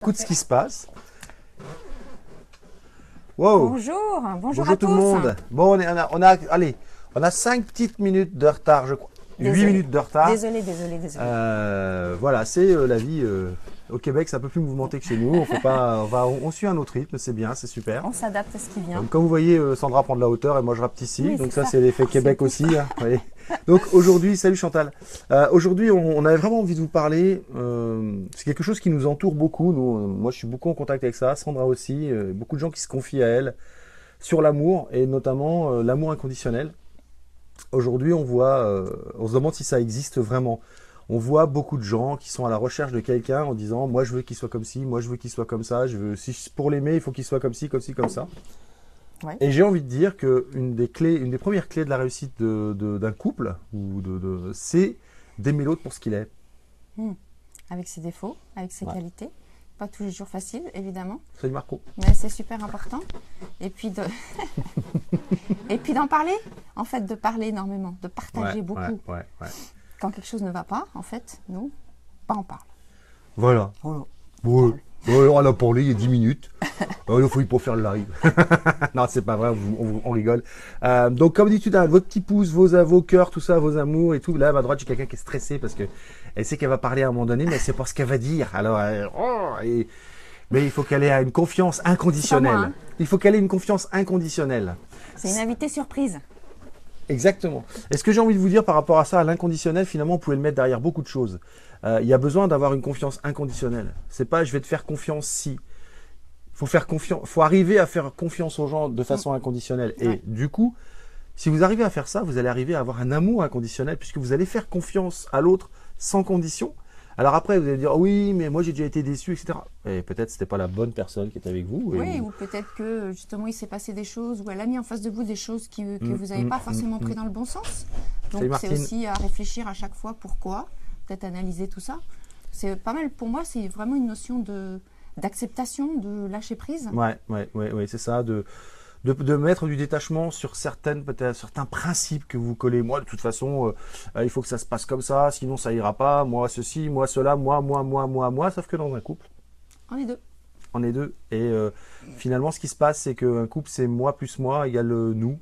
Écoute ce qui se passe. Wow. Bonjour à tout tous. le monde. Bon, allez, on a 5 petites minutes de retard, je crois. 8 minutes de retard. Désolé. Voilà, c'est la vie au Québec, c'est un peu plus mouvementé que chez nous. On suit un autre rythme, c'est bien, c'est super. On s'adapte à ce qui vient. Comme vous voyez, Sandra prend de la hauteur et moi je rappe ici. Oui, donc ça, c'est l'effet Québec aussi. Hein, voyez. Donc aujourd'hui, salut Chantal. Aujourd'hui, on avait vraiment envie de vous parler. C'est quelque chose qui nous entoure beaucoup. Moi, je suis beaucoup en contact avec ça. Sandra aussi. Beaucoup de gens qui se confient à elle sur l'amour et notamment l'amour inconditionnel. Aujourd'hui, on se demande si ça existe vraiment. On voit beaucoup de gens qui sont à la recherche de quelqu'un en disant « moi je veux qu'il soit comme ci, moi je veux qu'il soit comme ça, pour l'aimer, il faut qu'il soit comme ci, comme ça ». Ouais. Et j'ai envie de dire qu'une des premières clés de la réussite d'un couple, c'est d'aimer l'autre pour ce qu'il est. Avec ses défauts, avec ses qualités. Pas tous les jours facile, évidemment. Salut Marco. Mais c'est super important. Et puis et puis d'en parler. En fait, de parler énormément, de partager beaucoup. Ouais. Quand quelque chose ne va pas, en fait, nous, on parle. Voilà. Ouais, on a parlé il y a 10 minutes. Il faut pour faire le live. Non, c'est pas vrai, on rigole. Donc, comme d'habitude, votre petit pouce, vos cœurs, tout ça, vos amours et tout. Là, à ma droite, j'ai quelqu'un qui est stressé parce qu'elle sait qu'elle va parler à un moment donné, mais c'est pas ce qu'elle va dire. Alors, mais il faut qu'elle ait une confiance inconditionnelle. Pas moi, hein. Il faut qu'elle ait une confiance inconditionnelle. C'est une invitée surprise. Exactement. Et ce que j'ai envie de vous dire par rapport à ça, à l'inconditionnel, finalement, vous pouvez le mettre derrière beaucoup de choses. Il y a besoin d'avoir une confiance inconditionnelle. C'est pas je vais te faire confiance si. Faut arriver à faire confiance aux gens de façon inconditionnelle. Et du coup, si vous arrivez à faire ça, vous allez arriver à avoir un amour inconditionnel puisque vous allez faire confiance à l'autre sans condition. Alors après, vous allez dire oui, mais moi j'ai déjà été déçu, etc. Et peut-être c'était pas la bonne personne qui était avec vous. Oui, ou peut-être que justement il s'est passé des choses, ou elle a mis en face de vous des choses que vous n'avez pas forcément pris dans le bon sens. Donc c'est aussi à réfléchir à chaque fois pourquoi, peut-être analyser tout ça. C'est pas mal pour moi, c'est vraiment une notion d'acceptation, de lâcher prise. Ouais, c'est ça, de mettre du détachement sur certains principes que vous collez. Moi, de toute façon, il faut que ça se passe comme ça, sinon ça ira pas. Moi, ceci, moi, cela, moi. Sauf que dans un couple, on est deux. Et finalement, ce qui se passe, c'est qu'un couple, c'est moi plus moi égale nous.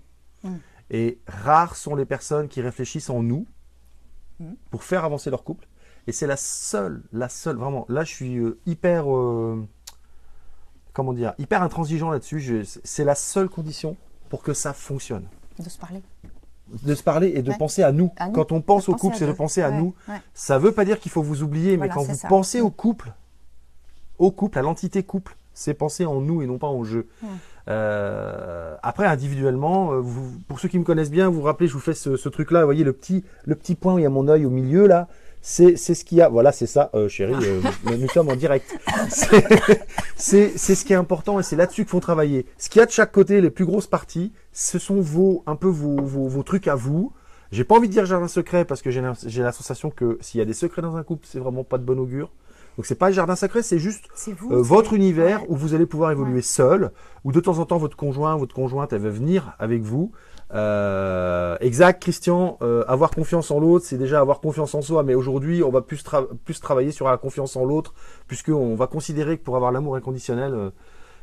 Et rares sont les personnes qui réfléchissent en nous pour faire avancer leur couple. Et c'est la seule, vraiment. Là, je suis hyper intransigeant là-dessus. C'est la seule condition pour que ça fonctionne. De se parler. De se parler et de penser à nous. Quand on pense au couple, c'est de penser à nous. Ça ne veut pas dire qu'il faut vous oublier, mais quand vous pensez au couple, à l'entité couple, c'est penser en nous et non pas en jeu. Après, individuellement, pour ceux qui me connaissent bien, vous vous rappelez, je vous fais ce truc-là. Vous voyez le petit point où il y a mon œil au milieu là. C'est ce qu'il y a. Voilà, c'est ça, chérie. Nous sommes en direct. C'est ce qui est important et c'est là-dessus qu'il faut travailler. Ce qu'il y a de chaque côté, les plus grosses parties, ce sont vos trucs à vous. J'ai pas envie de dire jardin secret parce que j'ai la sensation que s'il y a des secrets dans un couple, c'est vraiment pas de bon augure. Donc c'est pas le jardin secret, c'est juste votre univers où vous allez pouvoir évoluer seul, où de temps en temps votre conjointe, elle va venir avec vous. Exact, Christian, avoir confiance en l'autre, c'est déjà avoir confiance en soi, mais aujourd'hui on va plus travailler sur la confiance en l'autre, puisqu'on va considérer que pour avoir l'amour inconditionnel,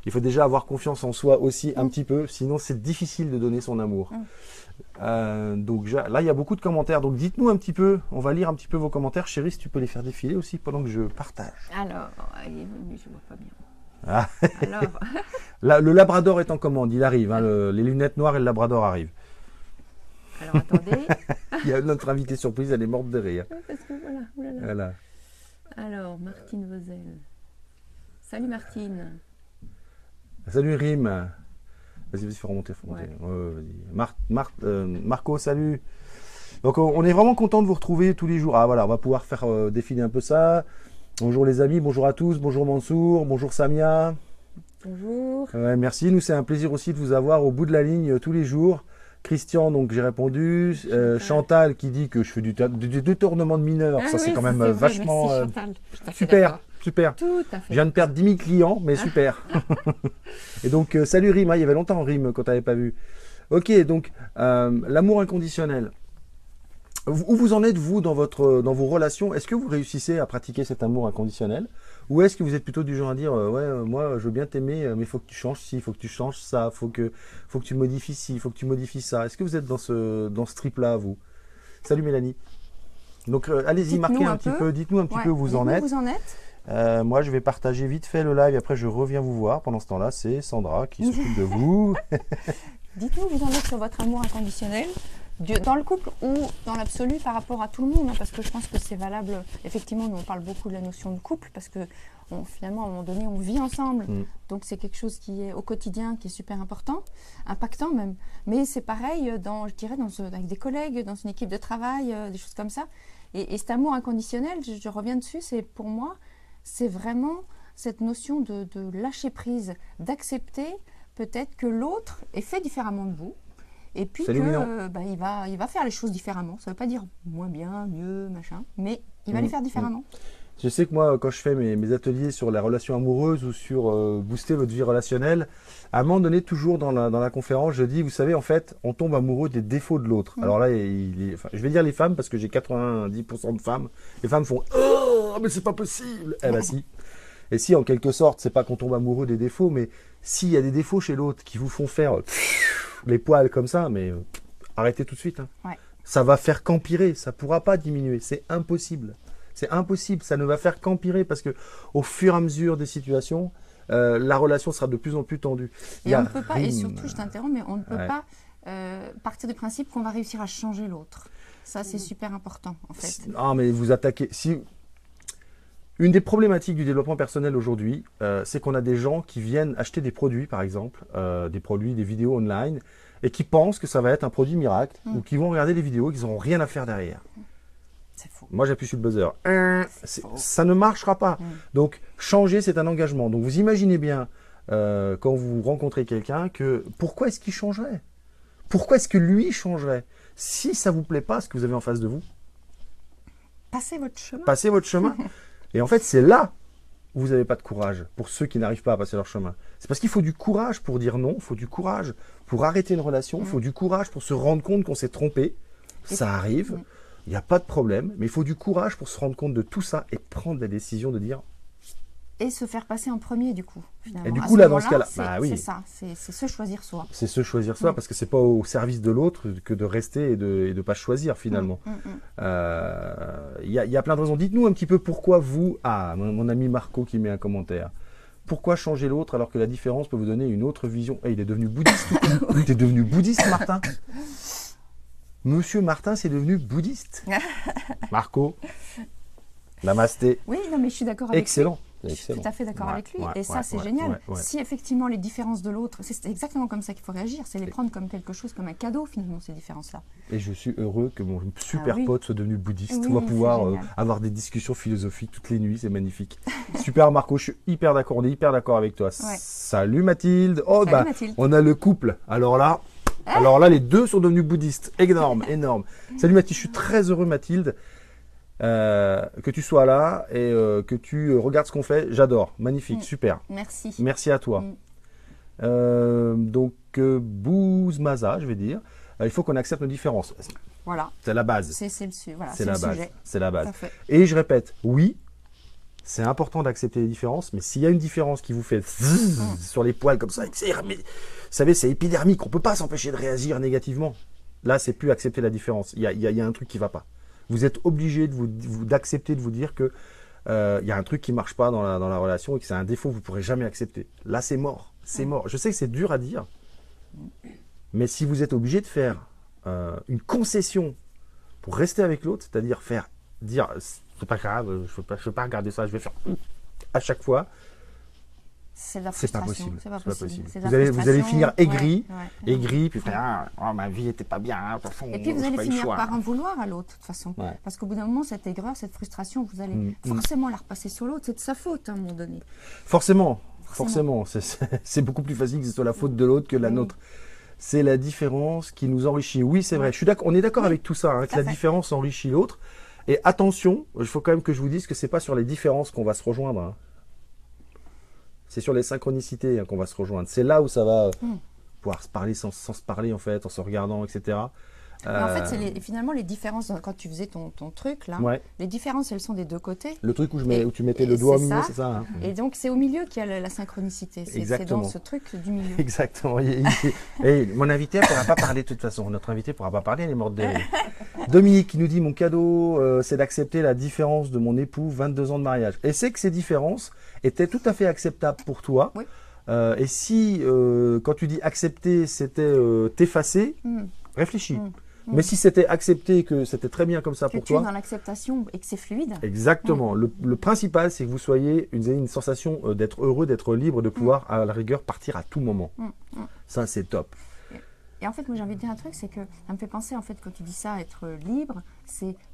il faut déjà avoir confiance en soi aussi un petit peu, sinon c'est difficile de donner son amour. Donc là il y a beaucoup de commentaires, donc dites-nous un petit peu, on va lire un petit peu vos commentaires. Chérie, si tu peux les faire défiler aussi pendant que je partage. Alors, il est venu, je vois pas bien. Ah. Alors... Là, le Labrador est en commande, il arrive, hein, les lunettes noires et le Labrador arrivent. Alors attendez. Il y a notre invitée surprise, elle est morte de rire. Parce que voilà. Alors, Martine Vauzel. Salut Martine. Salut Rim. Vas-y, faut remonter. Vas-y. Marco, salut. Donc on est vraiment content de vous retrouver tous les jours. Ah voilà, on va pouvoir faire défiler un peu ça. Bonjour les amis, bonjour à tous, bonjour Mansour, bonjour Samia. Bonjour. Merci, nous c'est un plaisir aussi de vous avoir au bout de la ligne tous les jours. Christian, donc j'ai répondu. Chantal qui dit que je fais du détournement de mineurs. Ça c'est quand même vachement super. Tout à fait. Je viens de perdre 10 000 clients, mais super. Et donc salut Rim, il y avait longtemps Rim quand tu n'avais pas vu. Ok, donc l'amour inconditionnel. Où vous en êtes, vous, dans vos relations? Est-ce que vous réussissez à pratiquer cet amour inconditionnel? Ou est-ce que vous êtes plutôt du genre à dire ouais, moi je veux bien t'aimer, mais il faut que tu changes ci, il faut que tu changes ça, faut que tu modifies ci, il faut que tu modifies ça. Est-ce que vous êtes dans ce trip-là, vous? Salut Mélanie. Donc allez-y, marquez un petit peu, dites-nous un petit peu où vous en êtes. Moi, je vais partager vite fait le live et après je reviens vous voir. Pendant ce temps-là, c'est Sandra qui s'occupe de vous. Dites-nous où vous en êtes sur votre amour inconditionnel, dans le couple ou dans l'absolu par rapport à tout le monde, hein, parce que je pense que c'est valable. Effectivement, nous on parle beaucoup de la notion de couple parce que finalement, à un moment donné, on vit ensemble. Donc c'est quelque chose qui est au quotidien, qui est super important, impactant même. Mais c'est pareil, je dirais, avec des collègues, dans une équipe de travail, des choses comme ça. Et cet amour inconditionnel, je reviens dessus, c'est pour moi, c'est vraiment cette notion de lâcher prise, d'accepter peut-être que l'autre est fait différemment de vous. Et puis qu'il va faire les choses différemment. Ça ne veut pas dire moins bien, mieux, machin, mais il va les faire différemment. Je sais que moi, quand je fais mes ateliers sur la relation amoureuse ou sur booster votre vie relationnelle, à un moment donné, toujours dans la conférence, je dis, vous savez, en fait, on tombe amoureux des défauts de l'autre. Alors là, je vais dire les femmes parce que j'ai 90% de femmes. Les femmes font « Oh, mais c'est pas possible !» Eh ben si. Et si, en quelque sorte, c'est pas qu'on tombe amoureux des défauts, mais s'il y a des défauts chez l'autre qui vous font faire les poils comme ça, mais arrêtez tout de suite. Hein. Ouais. Ça va faire qu'empirer, ça pourra pas diminuer, c'est impossible. C'est impossible, ça ne va faire qu'empirer parce que au fur et à mesure des situations, la relation sera de plus en plus tendue. Et on ne peut pas, et surtout, je t'interromps, mais on ne peut pas partir du principe qu'on va réussir à changer l'autre. Ça, c'est super important, en fait. Ah, mais vous attaquez... Une des problématiques du développement personnel aujourd'hui, c'est qu'on a des gens qui viennent acheter des produits, par exemple, des vidéos online, et qui pensent que ça va être un produit miracle, ou qui vont regarder les vidéos et qu'ils n'auront rien à faire derrière. C'est faux. Moi, j'appuie sur le buzzer. Ça ne marchera pas. Donc, changer, c'est un engagement. Donc, vous imaginez bien, quand vous rencontrez quelqu'un, que pourquoi est-ce qu'il changerait? Pourquoi est-ce que lui changerait? Si ça ne vous plaît pas, ce que vous avez en face de vous, passez votre chemin. Passez votre chemin. Et en fait, c'est là où vous n'avez pas de courage, pour ceux qui n'arrivent pas à passer leur chemin. C'est parce qu'il faut du courage pour dire non, il faut du courage pour arrêter une relation, il faut du courage pour se rendre compte qu'on s'est trompé. Ça arrive, il n'y a pas de problème, mais il faut du courage pour se rendre compte de tout ça et prendre la décision de dire... Et se faire passer en premier, du coup. Finalement. Et du coup, là, dans ce cas-là, c'est ça, c'est se choisir soi. C'est se choisir soi, parce que c'est pas au service de l'autre que de rester et de pas choisir, finalement. Il y a plein de raisons. Dites-nous un petit peu pourquoi vous... Ah, mon ami Marco qui met un commentaire. Pourquoi changer l'autre alors que la différence peut vous donner une autre vision? Il est devenu bouddhiste. T'es devenu bouddhiste, Martin? Monsieur Martin, c'est devenu bouddhiste. Marco, namasté. Oui, non, mais je suis d'accord avec lui. Excellent. Je suis tout à fait d'accord avec lui. Et ça, c'est génial. Si effectivement les différences de l'autre, c'est exactement comme ça qu'il faut réagir. C'est les prendre comme quelque chose, comme un cadeau finalement, ces différences-là. Et je suis heureux que mon super pote soit devenu bouddhiste. On va pouvoir avoir des discussions philosophiques toutes les nuits. C'est magnifique. Super Marco, je suis hyper d'accord. On est hyper d'accord avec toi. Salut Mathilde. Oh, salut, Mathilde. On a le couple. Alors là, les deux sont devenus bouddhistes. Énorme, énorme. Salut Mathilde, je suis très heureux Mathilde. Que tu sois là et que tu regardes ce qu'on fait, j'adore, magnifique, super. Merci. Merci à toi. Donc, Bouzmaza, je vais dire, il faut qu'on accepte nos différences. Voilà. C'est la base. C'est la base. C'est la base. Et je répète, oui, c'est important d'accepter les différences, mais s'il y a une différence qui vous fait sur les poils comme ça, vous savez, c'est épidermique, on ne peut pas s'empêcher de réagir négativement. Là, c'est plus accepter la différence. Il y a un truc qui ne va pas. Vous êtes obligé d'accepter de vous dire que y a un truc qui ne marche pas dans la relation et que c'est un défaut que vous ne pourrez jamais accepter. Là, c'est mort. C'est mort. Je sais que c'est dur à dire, mais si vous êtes obligé de faire une concession pour rester avec l'autre, c'est-à-dire dire c'est pas grave, je ne veux pas regarder ça, je vais faire à chaque fois. C'est pas possible. Vous allez finir aigri, puis ma vie n'était pas bien. De toute façon, et puis vous allez finir par en vouloir à l'autre, de toute façon. Parce qu'au bout d'un moment, cette aigreur, cette frustration, vous allez forcément la repasser sur l'autre. C'est de sa faute, à un moment donné. Forcément. C'est beaucoup plus facile que ce soit la faute de l'autre que la nôtre. C'est la différence qui nous enrichit. Oui, c'est vrai. On est d'accord avec tout ça, que la différence enrichit l'autre. Et attention, il faut quand même que je vous dise que ce n'est pas sur les différences qu'on va se rejoindre. C'est sur les synchronicités qu'on va se rejoindre. C'est là où ça va pouvoir se parler sans se parler, en fait, en se regardant, etc. En fait, finalement, les différences, quand tu faisais ton truc, là, les différences, elles sont des deux côtés. Le truc où tu mettais le doigt au milieu, c'est ça, hein. Et donc, c'est au milieu qu'il y a la synchronicité. C'est dans ce truc du milieu. Exactement. Et mon invité ne pourra pas parler de toute façon. Notre invité ne pourra pas parler, elle est morte de rire. Dominique qui nous dit, mon cadeau, c'est d'accepter la différence de mon époux, 22 ans de mariage. Et c'est que ces différences étaient tout à fait acceptables pour toi. Oui. Et si, quand tu dis accepter, c'était t'effacer, réfléchis. Mais si c'était accepté, que c'était très bien comme ça pour toi. Que tu es dans l'acceptation et que c'est fluide. Exactement. Le principal, c'est que vous soyez une sensation d'être heureux, d'être libre, de pouvoir, à la rigueur, partir à tout moment. Ça, c'est top. Et en fait, moi, j'ai envie de dire un truc, c'est que ça me fait penser, en fait, quand tu dis ça, être libre,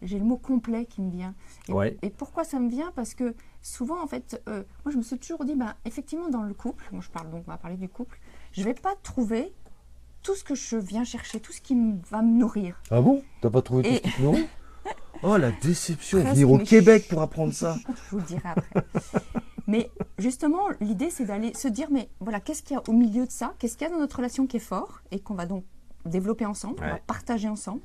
j'ai le mot complet qui me vient. Et pourquoi ça me vient? Parce que souvent, en fait, moi, je me suis toujours dit, effectivement, dans le couple, moi, on va parler du couple, je ne vais pas trouver tout ce que je viens chercher, tout ce qui va me nourrir. Ah bon? T'as pas trouvé tout ce qui te nourrit? Oh, la déception. Venir au Québec pour apprendre ça. Je vous le dirai après. Mais justement, l'idée, c'est d'aller se dire, mais voilà, qu'est-ce qu'il y a au milieu de ça? Qu'est-ce qu'il y a dans notre relation qui est fort et qu'on va donc développer ensemble, on va partager ensemble.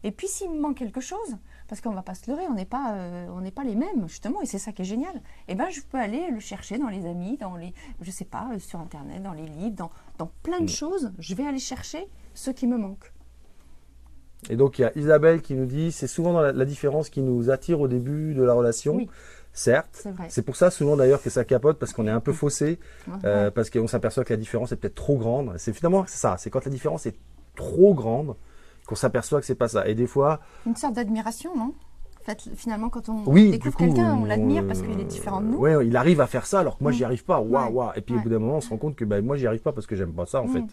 Et puis, s'il me manque quelque chose, parce qu'on ne va pas se leurrer, on n'est pas les mêmes, justement, et c'est ça qui est génial, eh ben, je peux aller le chercher dans les amis, je sais pas, sur Internet, dans les livres, dans plein de choses, je vais aller chercher ce qui me manque. Et donc, il y a Isabelle qui nous dit, c'est souvent dans la différence qui nous attire au début de la relation. Oui. Certes, c'est pour ça souvent d'ailleurs que ça capote, parce qu'on est un peu faussé, parce qu'on s'aperçoit que la différence est peut-être trop grande. C'est finalement ça, c'est quand la différence est trop grande qu'on s'aperçoit que c'est pas ça. Et des fois... Une sorte d'admiration, non? En fait, finalement, quand on découvre quelqu'un, on l'admire parce qu'il est différent de nous. Oui, il arrive à faire ça alors que moi, j'y arrive pas. Waouh. Et puis au bout d'un moment, on se rend compte que moi, j'y arrive pas parce que j'aime pas ça, en fait.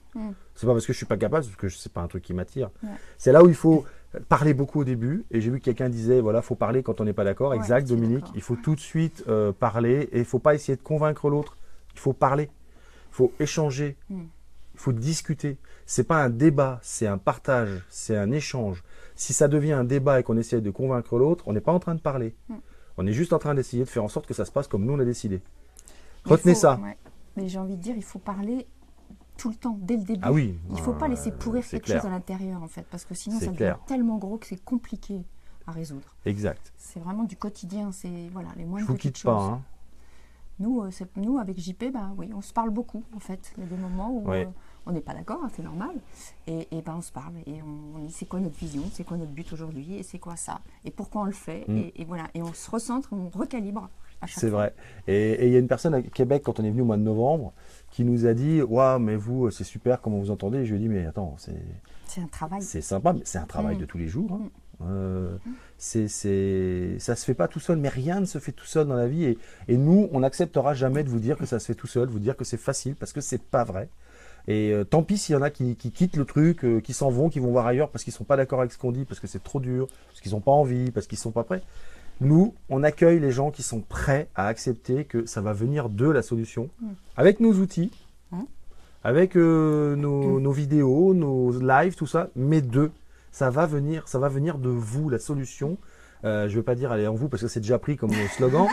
C'est pas parce que je suis pas capable, c'est parce que c'est pas un truc qui m'attire. C'est là où il faut parler beaucoup au début. Et j'ai vu que quelqu'un disait, voilà, faut parler quand on n'est pas d'accord. Exact, Dominique. Il faut tout de suite parler et il faut pas essayer de convaincre l'autre. Il faut parler. Il faut échanger. Il faut discuter. C'est pas un débat, c'est un partage, c'est un échange. Si ça devient un débat et qu'on essaie de convaincre l'autre, on n'est pas en train de parler. On est juste en train d'essayer de faire en sorte que ça se passe comme nous on a décidé. Retenez ça. Mais j'ai envie de dire, il faut parler tout le temps, dès le début. Ah oui. Il ne faut pas laisser pourrir quelque chose à l'intérieur, en fait, parce que sinon ça devient tellement gros que c'est compliqué à résoudre. Exact. C'est vraiment du quotidien, c'est les moindres petites choses. Je vous quitte pas, hein. Nous, avec JP, oui, on se parle beaucoup, en fait. Il y a des moments où on n'est pas d'accord, c'est normal. Et on se parle et on dit c'est quoi notre vision, c'est quoi notre but aujourd'hui et c'est quoi ça et pourquoi on le fait. Et voilà, et on se recentre, on recalibre à chaque fois. C'est vrai. Et il y a une personne à Québec, quand on est venu au mois de novembre, qui nous a dit waouh, mais vous, c'est super, comment vous entendez? Et je lui ai dit, mais attends, c'est un travail. C'est sympa, mais c'est un travail de tous les jours. Ça se fait pas tout seul, mais rien ne se fait tout seul dans la vie. Et nous, on n'acceptera jamais de vous dire que ça se fait tout seul, vous dire que c'est facile, parce que c'est pas vrai. Et tant pis s'il y en a qui quittent le truc, qui s'en vont, qui vont voir ailleurs parce qu'ils sont pas d'accord avec ce qu'on dit, parce que c'est trop dur, parce qu'ils n'ont pas envie, parce qu'ils sont pas prêts. Nous, on accueille les gens qui sont prêts à accepter que ça va venir de la solution, avec nos outils, avec nos vidéos, nos lives, tout ça, mais ça va venir de vous, la solution. Je ne veux pas dire allez en vous parce que c'est déjà pris comme slogan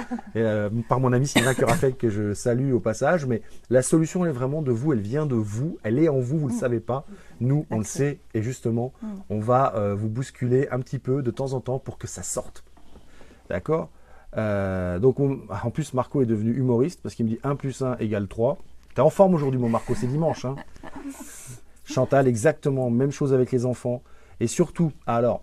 par mon ami Sylvain Curafel que je salue au passage, mais la solution elle est vraiment de vous, elle vient de vous, elle est en vous, vous ne le savez pas, nous on le sait et justement on va vous bousculer un petit peu de temps en temps pour que ça sorte, d'accord. Donc en plus Marco est devenu humoriste parce qu'il me dit 1 + 1 = 3. T'es en forme aujourd'hui mon Marco, c'est dimanche hein. Chantal, exactement, même chose avec les enfants et surtout, alors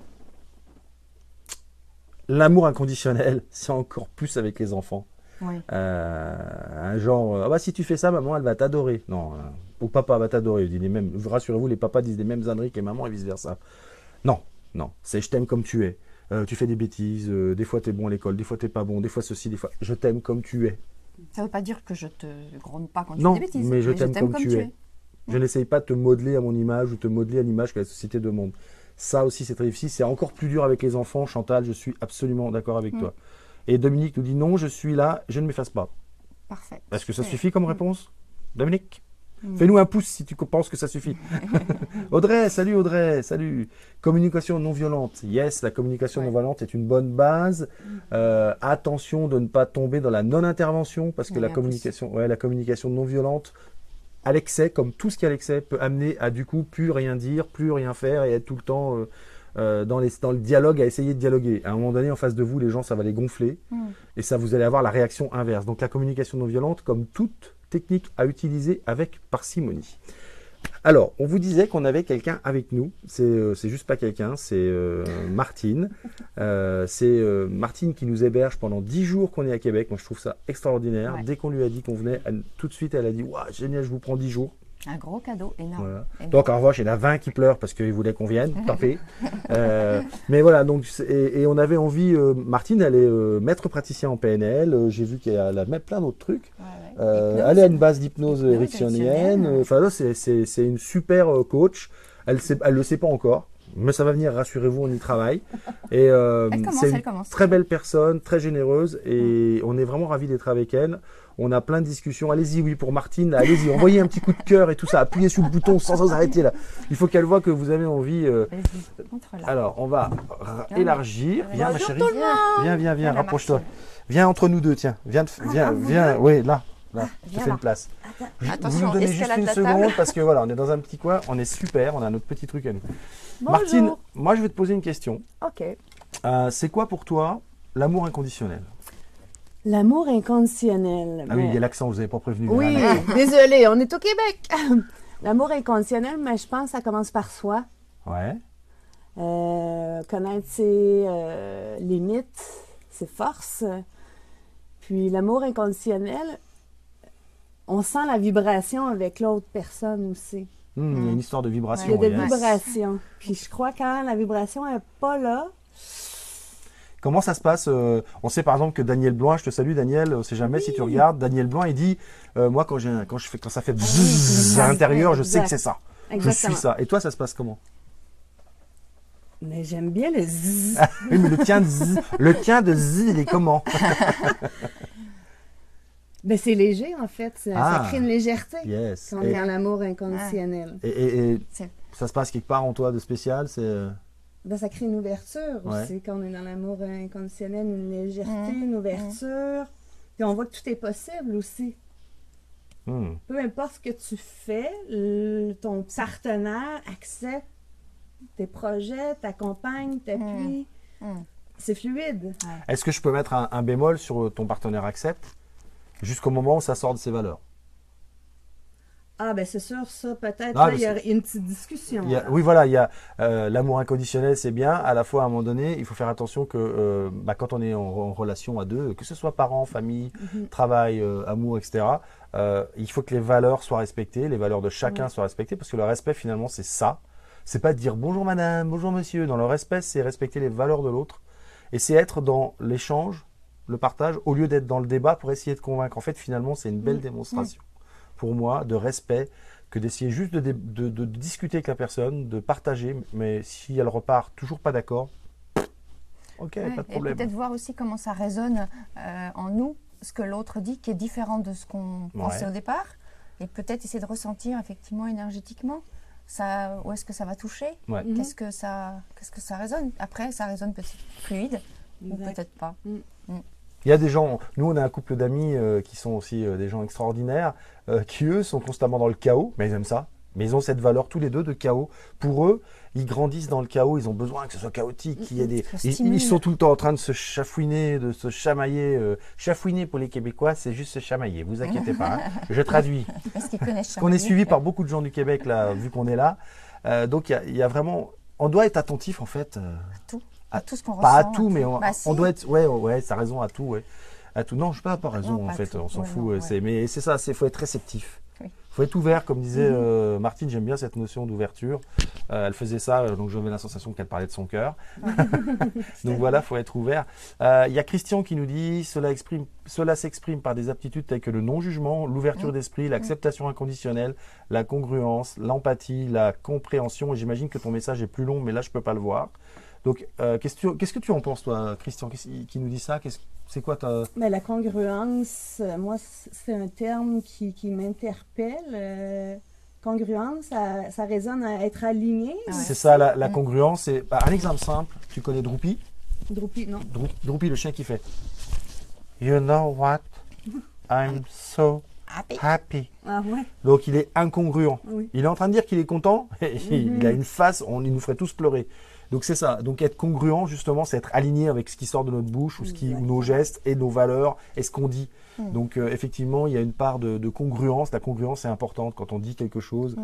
l'amour inconditionnel, c'est encore plus avec les enfants. Un genre, si tu fais ça, maman, elle va t'adorer. Non, ou papa va t'adorer. Rassurez-vous, les papas disent les mêmes âneries que les mamans et vice-versa. Non, c'est je t'aime comme tu es. Tu fais des bêtises, des fois tu es bon à l'école, des fois tu n'es pas bon, des fois ceci, des fois... Je t'aime comme tu es. Ça ne veut pas dire que je te gronde pas quand tu fais des bêtises. Mais je t'aime comme tu es. Je n'essaye pas de te modeler à mon image ou te modeler à l'image que la société demande. Ça aussi, c'est très difficile. C'est encore plus dur avec les enfants. Chantal, je suis absolument d'accord avec toi. Et Dominique nous dit non, je suis là, je ne m'efface pas. Parfait. Est-ce que ça suffit comme réponse? Dominique, fais-nous un pouce si tu penses que ça suffit. Audrey, salut. Communication non violente. Yes, la communication non violente est une bonne base. Attention de ne pas tomber dans la non-intervention parce que la communication non violente, à l'excès, comme tout ce qui est à l'excès, peut amener à du coup plus rien dire, plus rien faire et être tout le temps dans le dialogue, à essayer de dialoguer. À un moment donné, en face de vous, les gens, ça va les gonfler et ça, vous allez avoir la réaction inverse. Donc la communication non violente, comme toute technique à utiliser avec parcimonie. Alors, on vous disait qu'on avait quelqu'un avec nous. C'est juste pas quelqu'un, c'est Martine. C'est Martine qui nous héberge pendant 10 jours qu'on est à Québec. Moi, je trouve ça extraordinaire. Ouais. Dès qu'on lui a dit qu'on venait, tout de suite, elle a dit « Waouh, génial, je vous prends 10 jours ». Un gros cadeau, énorme. Voilà. Donc en revanche, il y en a 20 qui pleurent parce qu'ils voulaient qu'on vienne, tant pis. Mais voilà, donc, et on avait envie, Martine, elle est maître praticien en PNL, j'ai vu qu'elle a plein d'autres trucs. Ouais. Elle est à une base d'hypnose ericksonienne, enfin là, c'est une super coach, elle le sait pas encore. Mais ça va venir, rassurez-vous, on y travaille. Et c'est une très belle personne, très généreuse, et on est vraiment ravis d'être avec elle. On a plein de discussions. Allez-y, oui, pour Martine, allez-y, envoyez un petit coup de cœur et tout ça. Appuyez sur le bouton sans arrêter là. Il faut qu'elle voit que vous avez envie. Alors, on va élargir. Viens, ma chérie. Viens, rapproche-toi. Viens entre nous deux, tiens. Viens. Oui, là. Je fais une place. Attention, vous nous donnez juste une seconde parce que voilà, on est dans un petit coin, on est super, on a notre petit truc à nous. Bonjour. Martine, moi je vais te poser une question. Ok. C'est quoi pour toi l'amour inconditionnel? L'amour inconditionnel. Ah oui, il y a l'accent, vous n'avez pas prévenu. Oui, désolé, on est au Québec. L'amour inconditionnel, mais je pense que ça commence par soi. Ouais. Connaître ses limites, ses forces. Puis l'amour inconditionnel, on sent la vibration avec l'autre personne aussi. Il y a une histoire de vibration. Il y a des vibrations. Puis je crois que quand la vibration n'est pas là. Comment ça se passe? On sait par exemple que Daniel Blanc, je te salue Daniel, on ne sait jamais si tu regardes, Daniel Blanc, il dit moi quand ça fait bzzz à l'intérieur, je sais que c'est ça. Exactement. Je suis ça. Et toi, ça se passe comment? Mais j'aime bien le zzz. Oui, mais le tien de zzz, il est comment? Ben, c'est léger en fait, ça crée une légèreté quand on est dans l'amour inconditionnel. Et ça se passe quelque part en toi de spécial? Ben, ça crée une ouverture aussi quand on est dans l'amour inconditionnel, une légèreté, une ouverture. Puis on voit que tout est possible aussi. Peu importe ce que tu fais, ton partenaire accepte tes projets, t'accompagne, t'appuie. C'est fluide. Ouais. Est-ce que je peux mettre un bémol sur ton partenaire accepte jusqu'au moment où ça sort de ses valeurs? Ah, ben c'est sûr, ça, peut-être, il y a une petite discussion. Oui, voilà, il y a l'amour inconditionnel, c'est bien. À la fois, à un moment donné, il faut faire attention que quand on est en relation à deux, que ce soit parents, famille, travail, amour, etc., il faut que les valeurs soient respectées, les valeurs de chacun soient respectées, parce que le respect, finalement, c'est ça. C'est pas de dire bonjour madame, bonjour monsieur. Dans le respect, c'est respecter les valeurs de l'autre. Et c'est être dans l'échange, le partage, au lieu d'être dans le débat pour essayer de convaincre. En fait, finalement, c'est une belle démonstration. Pour moi, de respect, que d'essayer juste de discuter avec la personne, de partager, mais si elle repart toujours pas d'accord, ok, pas de problème. Et peut-être voir aussi comment ça résonne en nous, ce que l'autre dit, qui est différent de ce qu'on pensait au départ, et peut-être essayer de ressentir effectivement énergétiquement, où est-ce que ça va toucher, qu'est-ce que ça résonne. Après, ça résonne peut-être fluide, ou peut-être pas. Il y a des gens, nous on a un couple d'amis qui sont aussi des gens extraordinaires, qui eux sont constamment dans le chaos, mais ils aiment ça. Mais ils ont cette valeur tous les deux de chaos. Pour eux, ils grandissent dans le chaos, ils ont besoin que ce soit chaotique. Ils sont tout le temps en train de se chafouiner, de se chamailler. Chafouiner pour les Québécois, c'est juste se chamailler, vous inquiétez pas. Hein. Je traduis. Parce qu'ils connaissent chamailler. On est suivi par beaucoup de gens du Québec, là, vu qu'on est là. Donc il y a vraiment... On doit être attentif en fait. À tout ce qu'on ressent. Pas à tout, mais on doit être... Ouais, ça a raison à tout, ouais. À tout. Non, je n'ai pas raison, en fait, on s'en fout. Mais c'est ça, il faut être réceptif. Il faut être ouvert, comme disait Martine, j'aime bien cette notion d'ouverture. Elle faisait ça, donc j'avais la sensation qu'elle parlait de son cœur. Donc voilà, il faut être ouvert. Il y a Christian qui nous dit, cela s'exprime par des aptitudes telles que le non-jugement, l'ouverture d'esprit, l'acceptation inconditionnelle, la congruence, l'empathie, la compréhension. Et j'imagine que ton message est plus long, mais là, je ne peux pas le voir. Donc, qu'est-ce que tu en penses, toi, Christian, qui nous dit ça? C'est quoi ta... Mais la congruence, moi, c'est un terme qui m'interpelle. Congruence, ça résonne à être aligné. C'est ça, la congruence. Un exemple simple, tu connais Droopy? Droopy, non. Droopy, le chien qui fait « You know what? I'm so happy. » Ah ouais. Donc, il est incongruent. Oui. Il est en train de dire qu'il est content. Il a une face, il nous ferait tous pleurer. Donc c'est ça. Donc être congruent, justement, c'est être aligné avec ce qui sort de notre bouche, ou nos gestes et nos valeurs et ce qu'on dit. Donc effectivement, il y a une part de congruence. La congruence est importante quand on dit quelque chose.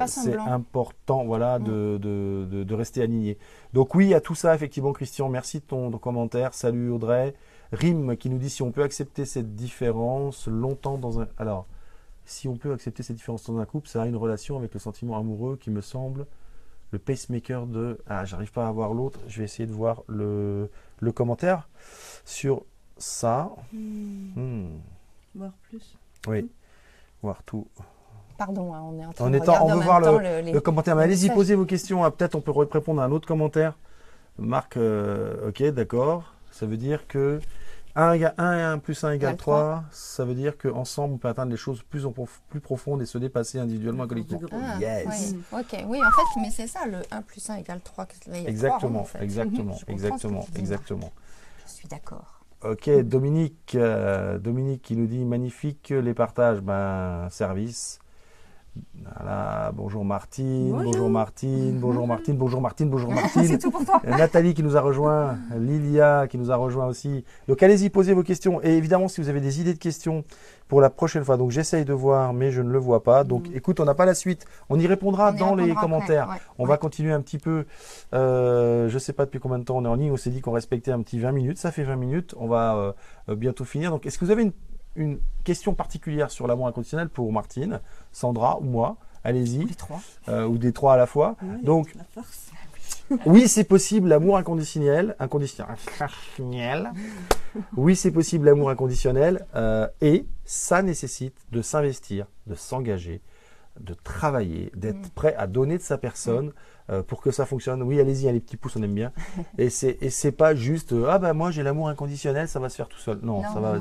C'est important, voilà, de rester aligné. Donc oui, il y a tout ça, effectivement, Christian. Merci de ton commentaire. Salut Audrey. Rim qui nous dit si on peut accepter cette différence longtemps dans un... Alors, si on peut accepter cette différence dans un couple, ça a une relation avec le sentiment amoureux qui me semble le pacemaker de... Ah, j'arrive pas à voir l'autre. Je vais essayer de voir le commentaire sur ça. Voir plus. Oui, voir tout. Pardon, on est en train de regarder on veut voir le commentaire. Mais allez-y, posez vos questions. Peut-être on peut répondre à un autre commentaire. Marc, ok, d'accord. Ça veut dire que 1 et 1 plus 1 égale 3. Ça veut dire qu'ensemble, on peut atteindre les choses plus profondes et se dépasser individuellement et collectivement. Yes. Oui. Ok, oui, en fait, mais c'est ça, le 1 plus 1 égale 3. Exactement, 3, en fait. exactement. Je suis d'accord. Ok, Dominique qui nous dit magnifique les partages, service. Voilà, bonjour Martine, bonjour Martine. C'est tout pour toi. Nathalie qui nous a rejoint, Lilia qui nous a rejoint aussi. Donc allez-y, posez vos questions. Et évidemment, si vous avez des idées de questions pour la prochaine fois, donc j'essaye de voir, mais je ne le vois pas. Donc écoute, on n'a pas la suite. On y répondra dans les commentaires. On va continuer un petit peu. Je ne sais pas depuis combien de temps on est en ligne. On s'est dit qu'on respectait un petit 20 minutes. Ça fait 20 minutes. On va bientôt finir. Donc est-ce que vous avez une question particulière sur l'amour inconditionnel pour Martine, Sandra ou moi? Allez-y. Les trois. Ou des trois à la fois. Oui, donc, oui, c'est possible, l'amour inconditionnel. Oui, c'est possible, l'amour inconditionnel. Et ça nécessite de s'investir, de s'engager, de travailler, d'être prêt à donner de sa personne pour que ça fonctionne. Oui, allez-y, les petits pouces, on aime bien. Et c'est pas juste moi j'ai l'amour inconditionnel, ça va se faire tout seul. Non, ça va.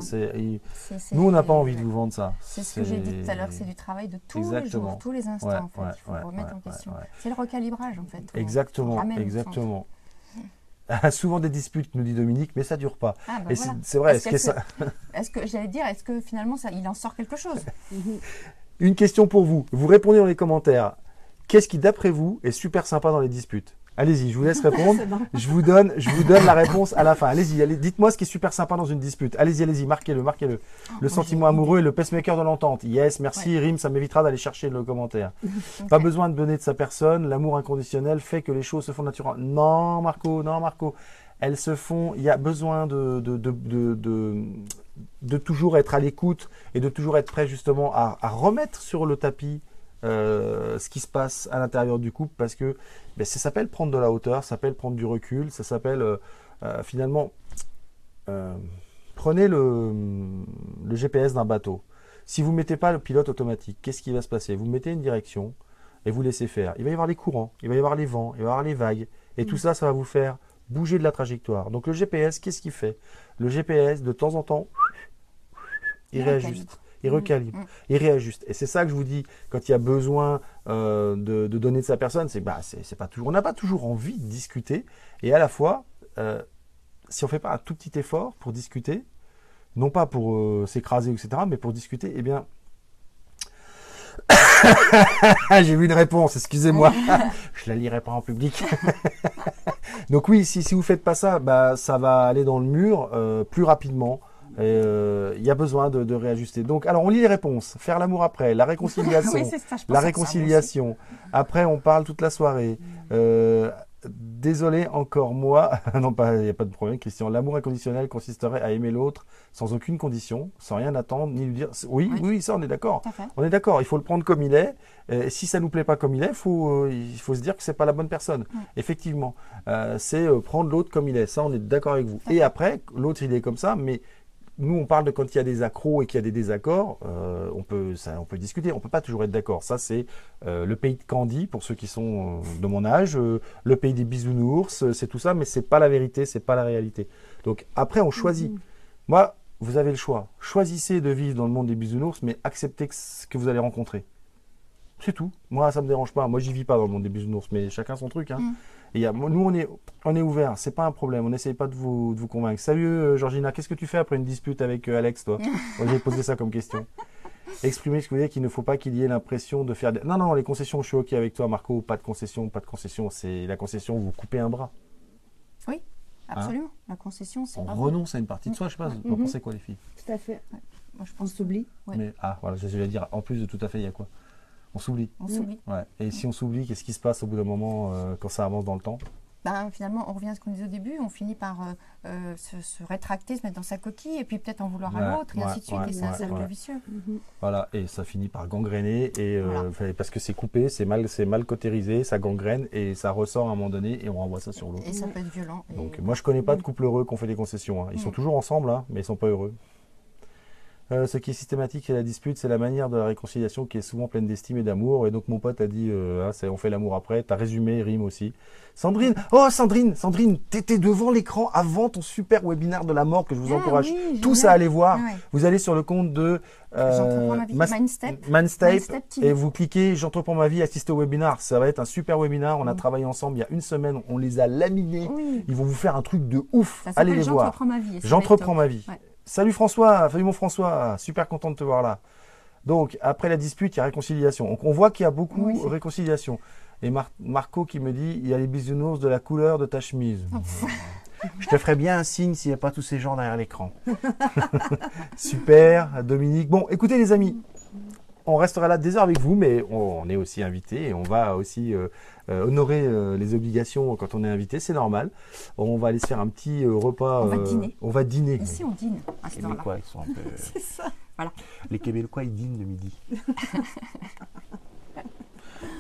Nous, on n'a pas envie de vous vendre ça. C'est ce que j'ai dit tout à l'heure, c'est du travail de tous les jours, tous les instants. En fait, il faut remettre en question. C'est le recalibrage en fait. Exactement. Souvent des disputes, nous dit Dominique, mais ça dure pas. Et voilà. C'est vrai. Est-ce que finalement il en sort quelque chose? Une question pour vous. Vous répondez dans les commentaires. Qu'est-ce qui, d'après vous, est super sympa dans les disputes? Allez-y, je vous laisse répondre. Je vous donne la réponse à la fin. Allez-y, dites-moi ce qui est super sympa dans une dispute. Allez-y, marquez-le. Le sentiment amoureux et le pacemaker de l'entente. Yes, merci, Rim, ça m'évitera d'aller chercher le commentaire. Pas besoin de donner de sa personne. L'amour inconditionnel fait que les choses se font naturellement. Non, Marco. Elles se font. Il y a besoin de toujours être à l'écoute et de toujours être prêt justement à remettre sur le tapis ce qui se passe à l'intérieur du couple, parce que ça s'appelle prendre de la hauteur, ça s'appelle prendre du recul, ça s'appelle finalement prenez le GPS d'un bateau. Si vous ne mettez pas le pilote automatique, qu'est-ce qui va se passer? Vous mettez une direction et vous laissez faire. Il va y avoir les courants, il va y avoir les vents, il va y avoir les vagues, et tout ça va vous faire bouger de la trajectoire. Donc le GPS, qu'est-ce qu'il fait? Le GPS, de temps en temps, il réajuste. Il recalibre, il réajuste. Et c'est ça que je vous dis, quand il y a besoin de donner de sa personne, c'est pas toujours, on n'a pas toujours envie de discuter. Et à la fois, si on ne fait pas un tout petit effort pour discuter, non pas pour s'écraser, etc., mais pour discuter, eh bien, j'ai vu une réponse, excusez-moi, je la lirai pas en public. Donc oui, si vous faites pas ça, ça va aller dans le mur plus rapidement. Il y a besoin de réajuster. Donc, alors on lit les réponses. Faire l'amour après, la réconciliation, la réconciliation. Après, on parle toute la soirée. Désolé, encore moi. Non, il n'y a pas de problème, Christian. L'amour inconditionnel consisterait à aimer l'autre sans aucune condition, sans rien attendre, ni lui dire. Oui, ça, on est d'accord. On est d'accord. Il faut le prendre comme il est. Et si ça nous plaît pas comme il est, il faut se dire que c'est pas la bonne personne. Effectivement, c'est prendre l'autre comme il est. Ça, on est d'accord avec vous. Et après, l'autre, il est comme ça, mais nous, on parle de quand il y a des accros et qu'il y a des désaccords, on peut discuter. On ne peut pas toujours être d'accord. Ça, c'est le pays de Candy, pour ceux qui sont de mon âge, le pays des bisounours, c'est tout ça, mais ce n'est pas la vérité, ce n'est pas la réalité. Donc après, on choisit. Moi, vous avez le choix. Choisissez de vivre dans le monde des bisounours, mais acceptez ce que vous allez rencontrer. C'est tout. Moi, ça ne me dérange pas. Moi, j'y vis pas dans le monde des bisounours, mais chacun son truc. Et nous, on est ouvert, c'est pas un problème, on n'essaye pas de vous convaincre. Salut Georgina, qu'est-ce que tu fais après une dispute avec Alex, toi? Moi, j'ai posé ça comme question. Exprimez ce que vous voulez, qu'il ne faut pas qu'il y ait l'impression de faire... Non, non, les concessions, je suis OK avec toi, Marco. Pas de concession, pas de concession. C'est la concession, vous coupez un bras. Oui, absolument. La concession, c'est on renonce à une partie de soi, je sais pas. Vous pensez quoi, les filles? Tout à fait. Ouais. Moi, je pense on s'oublie. Ouais. Mais, voilà, je vais dire, en plus de tout à fait, il y a quoi? On s'oublie. On s'oublie. Ouais. Et si on s'oublie, qu'est-ce qui se passe au bout d'un moment quand ça avance dans le temps? Finalement, on revient à ce qu'on disait au début, on finit par se rétracter, se mettre dans sa coquille, et puis peut-être en vouloir à l'autre, et ainsi de suite, et c'est un cercle vicieux. Voilà, et ça finit par gangréner, et, parce que c'est coupé, c'est mal cautérisé, ça gangrène, et ça ressort à un moment donné, et on renvoie ça sur l'autre. Et ça peut être violent. Donc moi, je connais pas de couple heureux qui ont fait des concessions. Hein. Ils sont toujours ensemble, hein, mais ils sont pas heureux. Ce qui est systématique chez la dispute, c'est la manière de la réconciliation qui est souvent pleine d'estime et d'amour. Et donc mon pote a dit, on fait l'amour après. Tu as résumé, rime aussi. Sandrine, Sandrine, t'étais devant l'écran avant ton super webinaire de la mort que je vous encourage tous à aller voir. Vous allez sur le compte de Mindstep et vous cliquez J'entreprends ma vie, assistez au webinaire. Ça va être un super webinaire. On a travaillé ensemble il y a une semaine. On les a laminés. Ils vont vous faire un truc de ouf. Allez les voir. J'entreprends ma vie. Salut François, salut mon François, super content de te voir là. Donc, après la dispute, il y a réconciliation. Donc, on voit qu'il y a beaucoup de réconciliation. Et Marco qui me dit, il y a les bisounours de la couleur de ta chemise. Je te ferai bien un signe s'il n'y a pas tous ces gens derrière l'écran. Super, Dominique. Bon, écoutez les amis, on restera là des heures avec vous, mais on est aussi invité et on va aussi honorer les obligations quand on est invité, c'est normal. On va aller se faire un petit repas. On va dîner. Ici, on dîne à ce temps-là. Les Québécois, ils sont un peu... C'est ça. Voilà. Les Québécois, ils dînent le midi.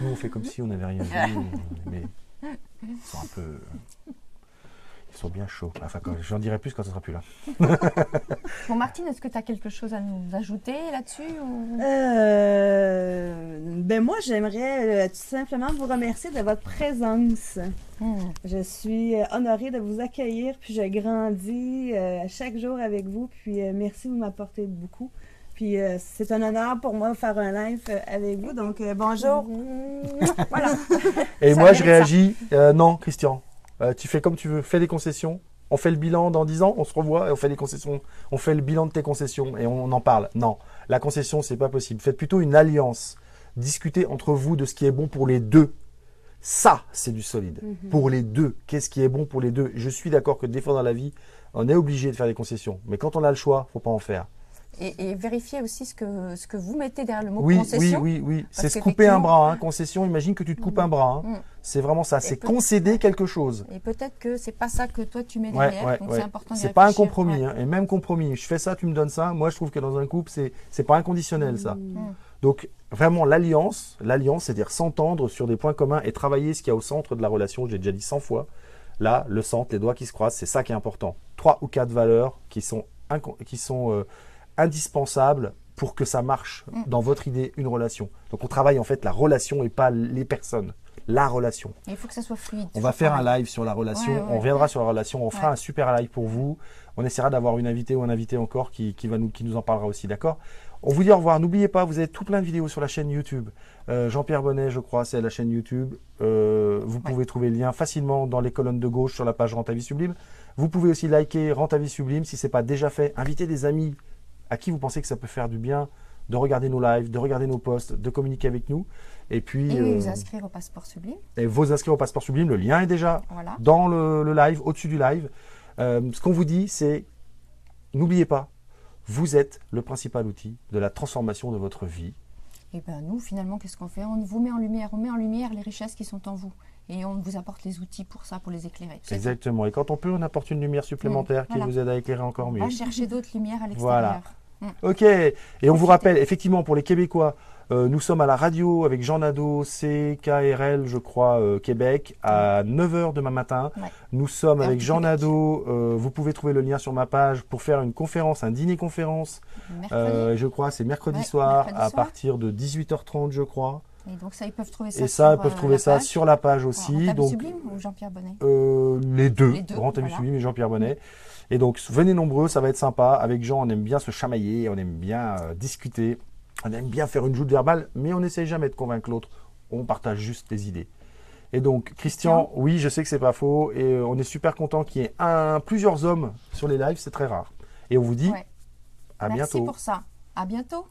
Nous, on fait comme si on n'avait rien vu, mais ils sont un peu... Ils sont bien chauds. Enfin, j'en dirai plus quand ça sera plus là. Bon, Martine, est-ce que tu as quelque chose à nous ajouter là-dessus ou... Moi, j'aimerais tout simplement vous remercier de votre présence. Je suis honorée de vous accueillir, puis je grandis chaque jour avec vous. Puis merci, vous m'apportez beaucoup. Puis c'est un honneur pour moi de faire un live avec vous. Donc, bonjour. Voilà. Et moi, je réagis. Non, Christian. Tu fais comme tu veux, fais des concessions. On fait le bilan dans 10 ans, on se revoit et on fait des concessions. On fait le bilan de tes concessions et on en parle. Non, la concession, c'est pas possible. Faites plutôt une alliance. Discutez entre vous de ce qui est bon pour les deux. Ça, c'est du solide. Pour les deux, qu'est-ce qui est bon pour les deux? Je suis d'accord que des fois dans la vie, on est obligé de faire des concessions. Mais quand on a le choix, faut pas en faire. Et vérifier aussi ce que vous mettez derrière le mot concession. Oui. C'est se couper un bras. Hein. Concession, imagine que tu te coupes un bras. Hein. C'est vraiment ça. C'est concéder quelque chose. Et peut-être que c'est pas ça que toi tu mets derrière. Donc c'est important d'y réfléchir. C'est pas un compromis. Hein. Et même compromis. Je fais ça, tu me donnes ça. Moi, je trouve que dans un couple, c'est pas inconditionnel ça. Donc vraiment l'alliance, c'est-à-dire s'entendre sur des points communs et travailler ce qu'il y a au centre de la relation. J'ai déjà dit 100 fois. Là, le centre, les doigts qui se croisent, c'est ça qui est important. 3 ou 4 valeurs qui sont indispensables pour que ça marche dans votre idée, une relation. Donc on travaille en fait la relation et pas les personnes. La relation. Et il faut que ça soit fluide. On va faire un live sur la relation, on reviendra sur la relation, on fera un super live pour vous. On essaiera d'avoir une invitée ou un invité encore qui nous en parlera aussi, d'accord? On vous dit au revoir. N'oubliez pas, vous avez tout plein de vidéos sur la chaîne YouTube. Jean-Pierre Bonnet, je crois, c'est la chaîne YouTube. Vous pouvez trouver le lien facilement dans les colonnes de gauche sur la page Rends ta vie sublime. Vous pouvez aussi liker Rends ta vie sublime si ce n'est pas déjà fait. Invitez des amis à qui vous pensez que ça peut faire du bien de regarder nos lives, de regarder nos posts, de communiquer avec nous. Et puis vous inscrire au Passeport Sublime. Et vous inscrire au Passeport Sublime. Le lien est déjà dans le live, au-dessus du live. Ce qu'on vous dit, c'est, n'oubliez pas, vous êtes le principal outil de la transformation de votre vie. Et bien nous, finalement, qu'est-ce qu'on fait? On vous met en lumière, on met en lumière les richesses qui sont en vous. Et on vous apporte les outils pour ça, pour les éclairer. Exactement. Et quand on peut, on apporte une lumière supplémentaire qui vous aide à éclairer encore mieux. On va chercher d'autres lumières à l'extérieur. Ok. Et on vous rappelle, effectivement, pour les Québécois, nous sommes à la radio avec Jean Nadeau, CKRL, je crois, Québec, à 9h demain matin. Nous sommes avec Jean Nadeau. Vous pouvez trouver le lien sur ma page pour faire une conférence, un dîner-conférence. Je crois, c'est mercredi soir à partir de 18h30, je crois. Et donc ça, ils peuvent trouver ça, sur la page aussi. Rends ta vie sublime ou Jean-Pierre Bonnet? Les deux. Rends ta vie sublime et Jean-Pierre Bonnet. Et donc venez nombreux, ça va être sympa. Avec Jean, on aime bien se chamailler, on aime bien discuter, on aime bien faire une joute verbale, mais on n'essaye jamais de convaincre l'autre. On partage juste des idées. Et donc Christian, oui, je sais que c'est pas faux, et on est super content qu'il y ait plusieurs hommes sur les lives, c'est très rare. Et on vous dit à bientôt. Merci pour ça. À bientôt.